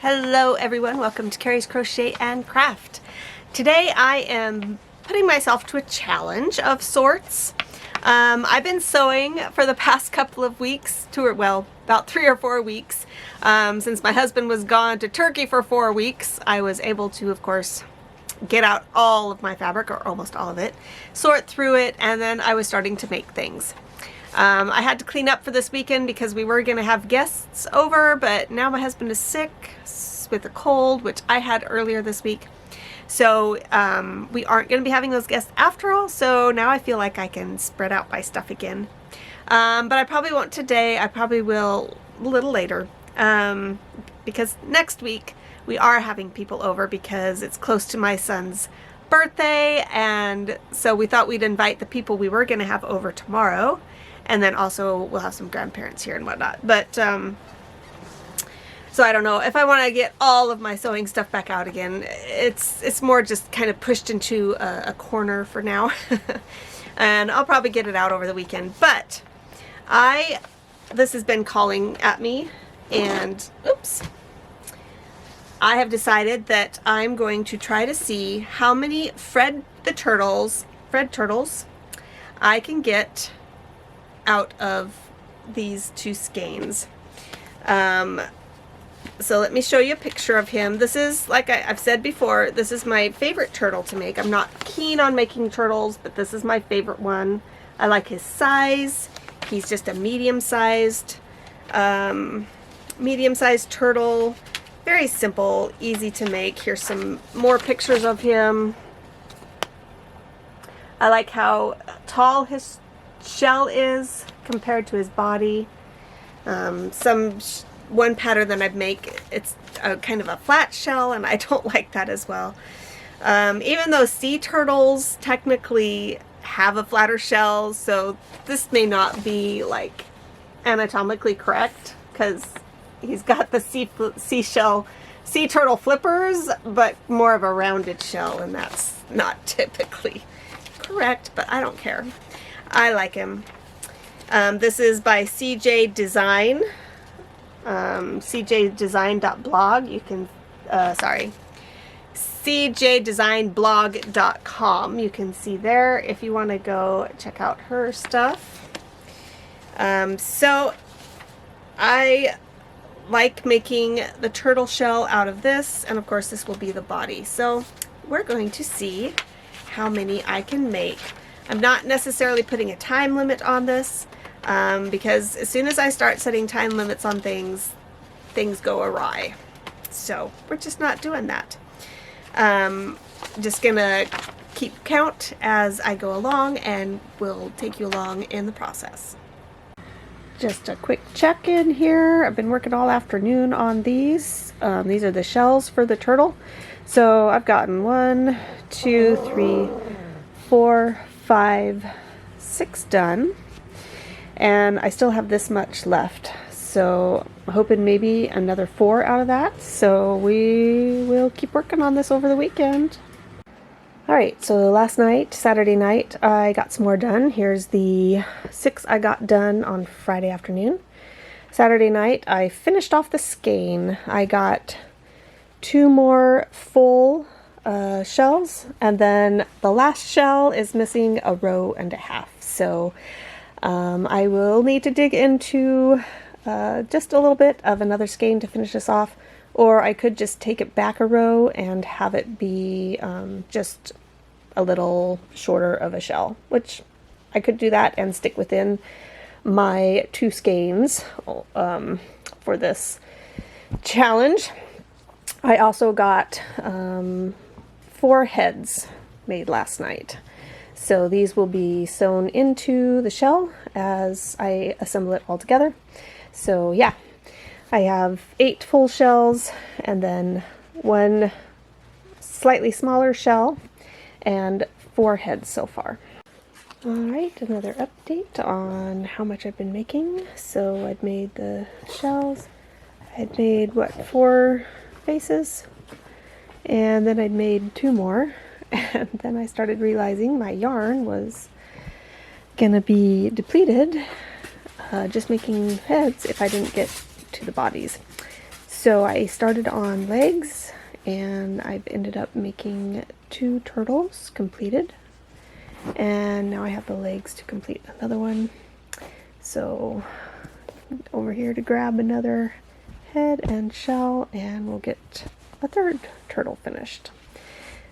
Hello everyone, welcome to Carrie's Crochet and Craft. Today I am putting myself to a challenge of sorts. I've been sewing for the past couple of weeks, about 3 or 4 weeks. Since my husband was gone to Turkey for 4 weeks, I was able to, of course, get out all of my fabric, or almost all of it, sort through it, and then I was starting to make things. I had to clean up for this weekend because we were going to have guests over, but now my husband is sick with a cold, which I had earlier this week. So we aren't going to be having those guests after all, so now I feel like I can spread out my stuff again. But I probably won't today. I probably will a little later, because next week we are having people over because it's close to my son's birthday, and so we thought we'd invite the people we were going to have over tomorrow. And then also we'll have some grandparents here and whatnot. But, so I don't know if I want to get all of my sewing stuff back out again. It's more just kind of pushed into a corner for now. And I'll probably get it out over the weekend. But this has been calling at me, and oops. I have decided that I'm going to try to see how many Fred turtles I can get out of these 2 skeins. So let me show you a picture of him. This is, like I've said before, this is my favorite turtle to make. I'm not keen on making turtles, but this is my favorite one. I like his size. He's just a medium-sized turtle. Very simple, easy to make. Here's some more pictures of him. I like how tall his shell is compared to his body. One pattern that I'd make, it's a kind of a flat shell, and I don't like that as well. Even though sea turtles technically have a flatter shell, so this may not be like anatomically correct because he's got the sea turtle flippers, but more of a rounded shell, and that's not typically correct, but I don't care. I like him. This is by CJ Design. cjdesign.blog. You can, cjdesignblog.com. You can see there if you want to go check out her stuff. So I like making the turtle shell out of this, and of course this will be the body. So we're going to see how many I can make. I'm not necessarily putting a time limit on this, because as soon as I start setting time limits on things, things go awry. So we're just not doing that. Just gonna keep count as I go along, and we'll take you along in the process. Just a quick check-in here. I've been working all afternoon on these. These are the shells for the turtle. So I've gotten 1, 2, 3, 4, 5, 6 done, and I still have this much left, so I'm hoping maybe another 4 out of that. So we will keep working on this over the weekend. Alright, so last night, Saturday night, I got some more done. Here's the 6 I got done on Friday afternoon. Saturday night I finished off the skein. I got 2 more full shells, and then the last shell is missing a row and a half, so I will need to dig into just a little bit of another skein to finish this off, or I could just take it back a row and have it be just a little shorter of a shell, which I could do that and stick within my 2 skeins for this challenge. I also got 4 heads made last night. So these will be sewn into the shell as I assemble it all together. So yeah, I have 8 full shells and then 1 slightly smaller shell and 4 heads so far. Alright, another update on how much I've been making. So I'd made the shells. I'd made, 4 faces? And then I'd made 2 more, and then I started realizing my yarn was gonna be depleted just making heads if I didn't get to the bodies. So I started on legs, and I've ended up making 2 turtles completed, and now I have the legs to complete another one. So over here to grab another head and shell, and we'll get a 3rd turtle finished,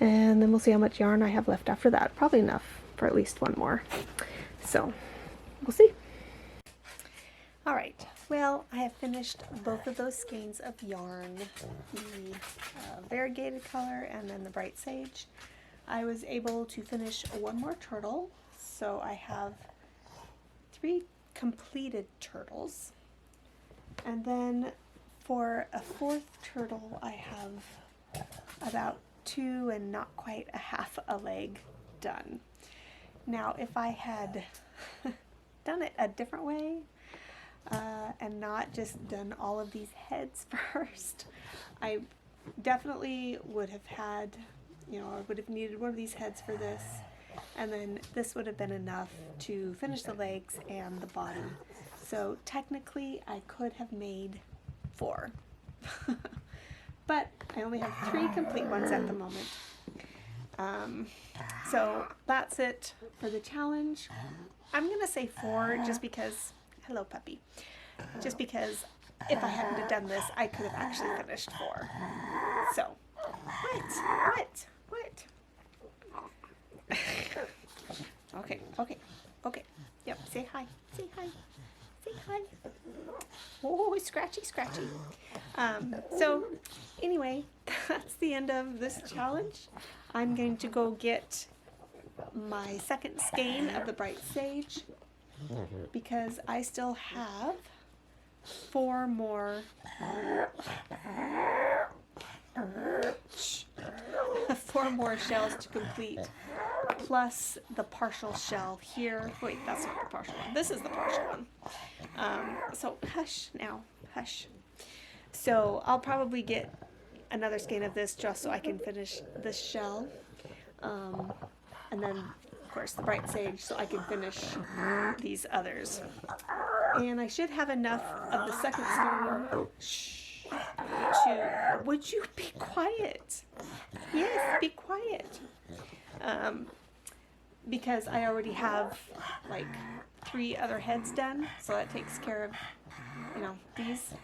and then we'll see how much yarn I have left after that. Probably enough for at least one more, so we'll see. All right, well, I have finished both of those skeins of yarn, the variegated color and then the bright sage. I was able to finish one more turtle, so I have 3 completed turtles. And then for a 4th turtle, I have about 2 and not quite a half a leg done. Now, if I had done it a different way, and not just done all of these heads first, I definitely would have had, you know, I would have needed one of these heads for this, and then this would have been enough to finish the legs and the body. So technically I could have made 4, but I only have 3 complete ones at the moment. So that's it for the challenge. I'm gonna say 4 just because, hello puppy, just because if I hadn't have done this, I could have actually finished 4. So, what? Okay, yep, say hi. Oh, scratchy. So anyway, that's the end of this challenge. I'm going to go get my 2nd skein of the bright sage, because I still have 4 more shells to complete, plus the partial shell here. Wait, that's not the partial one. This is the partial one. So hush now, hush. So I'll probably get another skein of this just so I can finish this shell. And then, of course, the bright sage so I can finish these others. And I should have enough of the 2nd skein to... Would you be quiet? Yes, be quiet. Because I already have like 3 other heads done, so that takes care of, you know, these.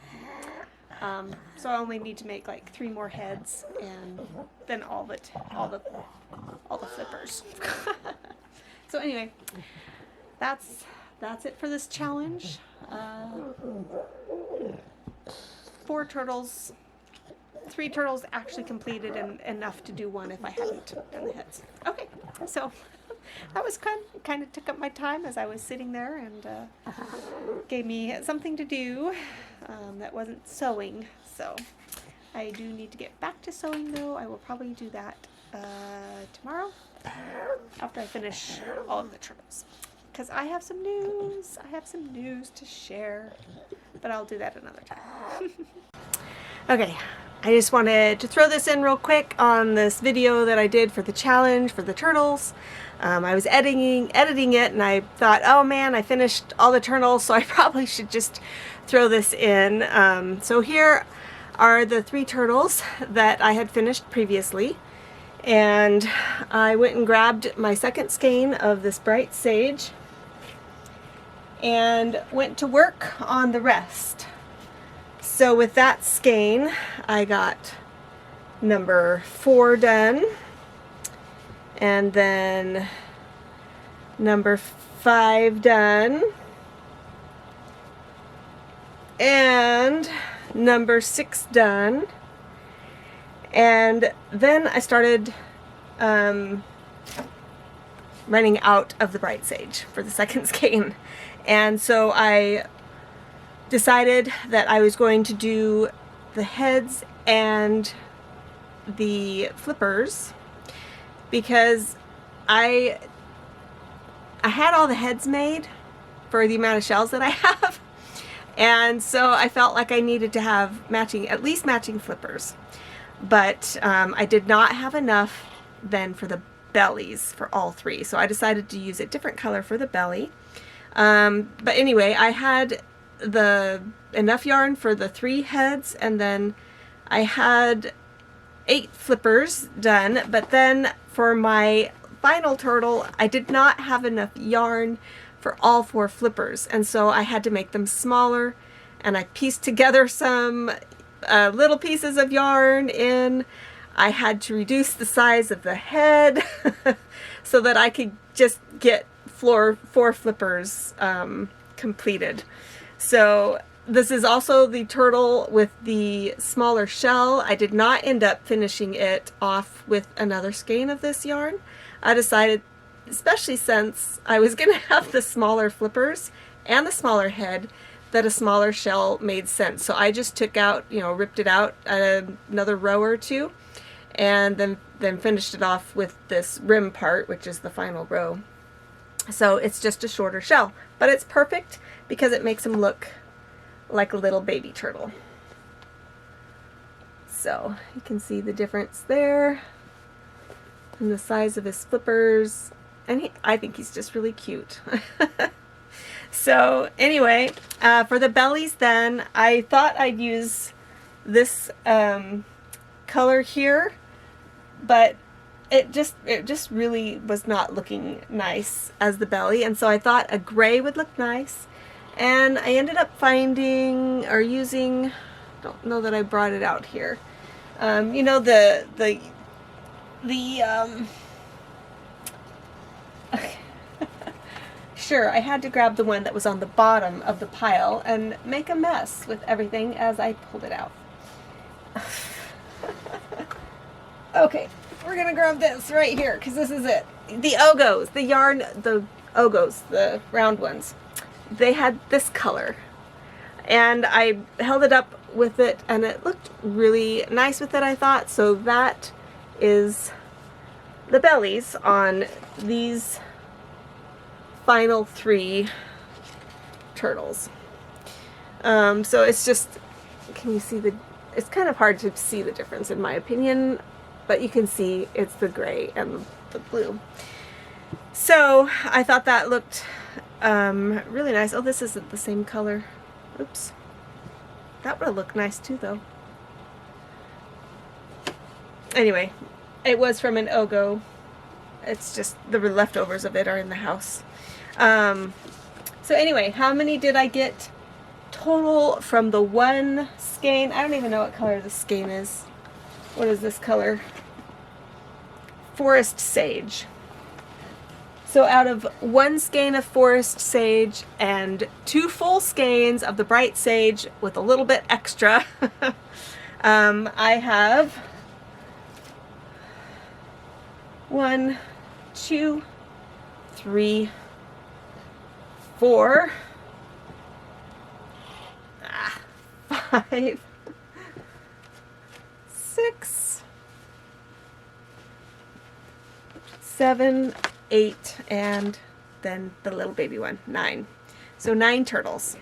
So I only need to make like 3 more heads, and then all the flippers. So anyway, that's it for this challenge. 4 turtles, 3 turtles actually completed, and enough to do 1 if I hadn't done the heads. Okay, so that was kind of took up my time as I was sitting there, and gave me something to do that wasn't sewing. So I do need to get back to sewing, though. I will probably do that tomorrow after I finish all of the turtles, because I have some news. I have some news to share, but I'll do that another time. Okay, I just wanted to throw this in real quick on this video that I did for the challenge for the turtles. I was editing it, and I thought, oh man, I finished all the turtles, so I probably should just throw this in. So here are the 3 turtles that I had finished previously, and I went and grabbed my 2nd skein of this bright sage and went to work on the rest. So with that skein, I got number 4 done, and then number 5 done, and number 6 done, and then I started running out of the bright sage for the 2nd skein, and so I decided that I was going to do the heads and the flippers, because I had all the heads made for the amount of shells that I have, and so I felt like I needed to have at least matching flippers, but I did not have enough then for the bellies for all 3, so I decided to use a different color for the belly. But anyway, I had enough yarn for the 3 heads, and then I had 8 flippers done, but then for my final turtle I did not have enough yarn for all 4 flippers, and so I had to make them smaller, and I pieced together some little pieces of yarn in. I had to reduce the size of the head so that I could just get 4 flippers completed. So this is also the turtle with the smaller shell. I did not end up finishing it off with another skein of this yarn. I decided, especially since I was going to have the smaller flippers and the smaller head, that a smaller shell made sense. So I just took out, ripped it out another row or 2, and then finished it off with this rim part, which is the final row. So it's just a shorter shell, but it's perfect because it makes him look like a little baby turtle. So you can see the difference there and the size of his flippers, and I think he's just really cute. So anyway, for the bellies then, I thought I'd use this color here, but it just really was not looking nice as the belly, and so I thought a gray would look nice, and I ended up finding or using, don't know that I brought it out here, sure, I had to grab the one that was on the bottom of the pile and make a mess with everything as I pulled it out. Okay, we're gonna grab this right here because this is it. The Ogos, the yarn, the Ogos, the round ones, they had this color, and I held it up with it and it looked really nice with it, I thought. So that is the bellies on these final 3 turtles. So it's just, can you see it's kind of hard to see the difference in my opinion, but you can see it's the gray and the blue. So I thought that looked really nice. Oh, this isn't the same color. Oops. That would have looked nice too though. Anyway, it was from an Ogo. It's just the leftovers of it are in the house. So anyway, how many did I get total from the one skein? I don't even know what color the skein is. What is this color? Forest Sage. So out of 1 skein of Forest Sage and 2 full skeins of the Bright Sage with a little bit extra, I have 1, 2, 3, 4, 5, 6, 7, 8, and then the little baby one, 9. So 9 turtles.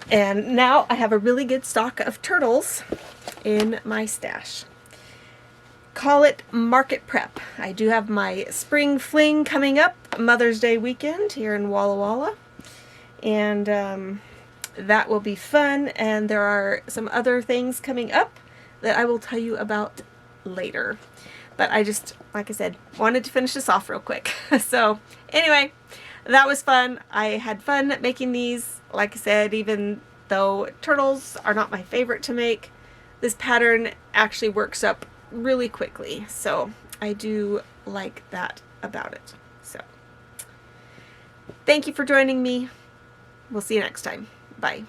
And now I have a really good stock of turtles in my stash. Call it market prep. I do have my spring fling coming up, Mother's Day weekend here in Walla Walla, and that will be fun, and there are some other things coming up that I will tell you about later. But I just, like I said, wanted to finish this off real quick. So anyway, that was fun. I had fun making these. Like I said, even though turtles are not my favorite to make, this pattern actually works up really quickly, so I do like that about it. So thank you for joining me. We'll see you next time. Bye.